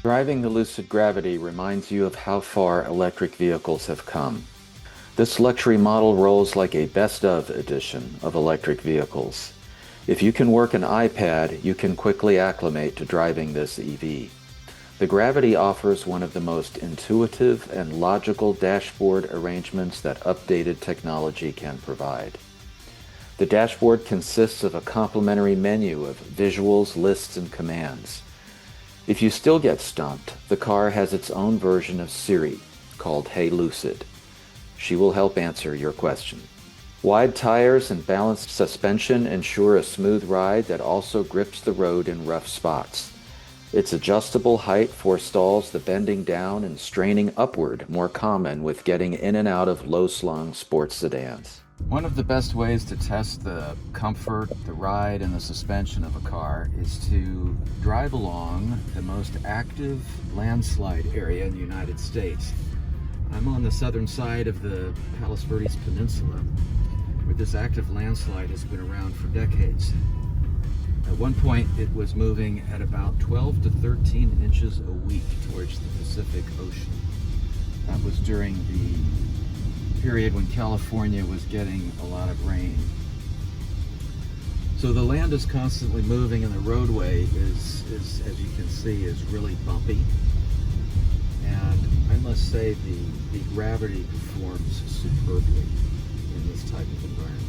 Driving the Lucid Gravity reminds you of how far electric vehicles have come. This luxury model rolls like a best-of edition of electric vehicles. If you can work an iPad, you can quickly acclimate to driving this EV. The Gravity offers one of the most intuitive and logical dashboard arrangements that updated technology can provide. The dashboard consists of a complementary menu of visuals, lists, and commands. If you still get stumped, the car has its own version of Siri, called Hey Lucid. She will help answer your question. Wide tires and balanced suspension ensure a smooth ride that also grips the road in rough spots. Its adjustable height forestalls the bending down and straining upward, more common with getting in and out of low-slung sports sedans. One of the best ways to test the comfort, the ride, and the suspension of a car is to drive along the most active landslide area in the United States. I'm on the southern side of the Palos Verdes Peninsula, where this active landslide has been around for decades. At one point, it was moving at about 12 to 13 inches a week towards the Pacific Ocean. That was during the period when California was getting a lot of rain. So the land is constantly moving, and the roadway is as you can see, is really bumpy. And I must say the Gravity performs superbly in this type of environment.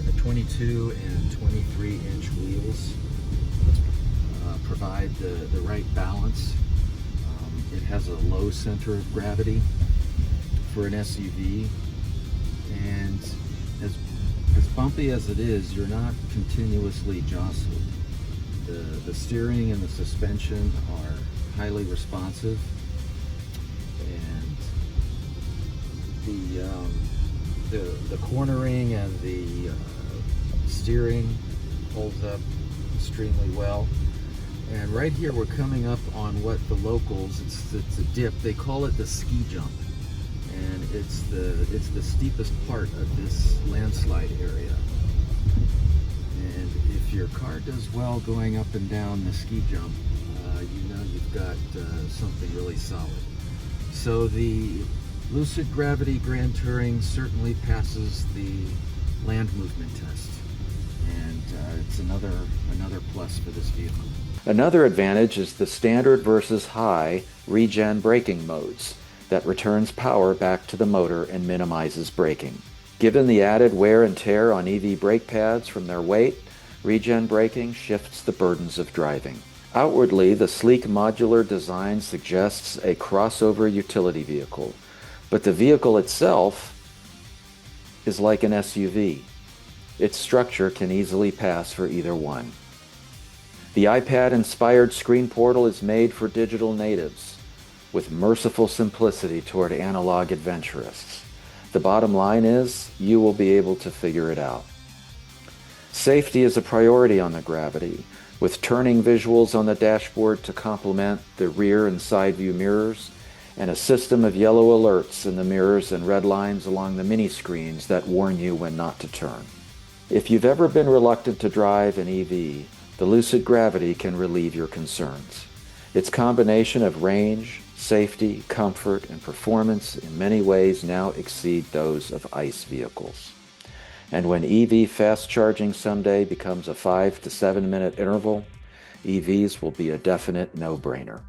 The 22 and 23 inch wheels provide the right balance. It has a low center of gravity for an SUV, and as bumpy as it is, you're not continuously jostled. The steering and the suspension are highly responsive, and the cornering and the steering holds up extremely well. And right here we're coming up on what the locals, it's a dip, they call it the ski jump. And it's the steepest part of this landslide area. And if your car does well going up and down the ski jump, you know you've got something really solid. So the Lucid Gravity Grand Touring certainly passes the land movement test, and it's another plus for this vehicle. Another advantage is the standard versus high regen braking modes that returns power back to the motor and minimizes braking. Given the added wear and tear on EV brake pads from their weight, regen braking shifts the burdens of driving. Outwardly, the sleek modular design suggests a crossover utility vehicle, but the vehicle itself is like an SUV. Its structure can easily pass for either one. The iPad-inspired screen portal is made for digital natives, with merciful simplicity toward analog adventurists. The bottom line is, you will be able to figure it out. Safety is a priority on the Gravity, with turning visuals on the dashboard to complement the rear and side view mirrors, and a system of yellow alerts in the mirrors and red lines along the mini screens that warn you when not to turn. If you've ever been reluctant to drive an EV, the Lucid Gravity can relieve your concerns. Its combination of range, safety, comfort, and performance in many ways now exceed those of ICE vehicles. And when EV fast charging someday becomes a 5 to 7 minute interval, EVs will be a definite no-brainer.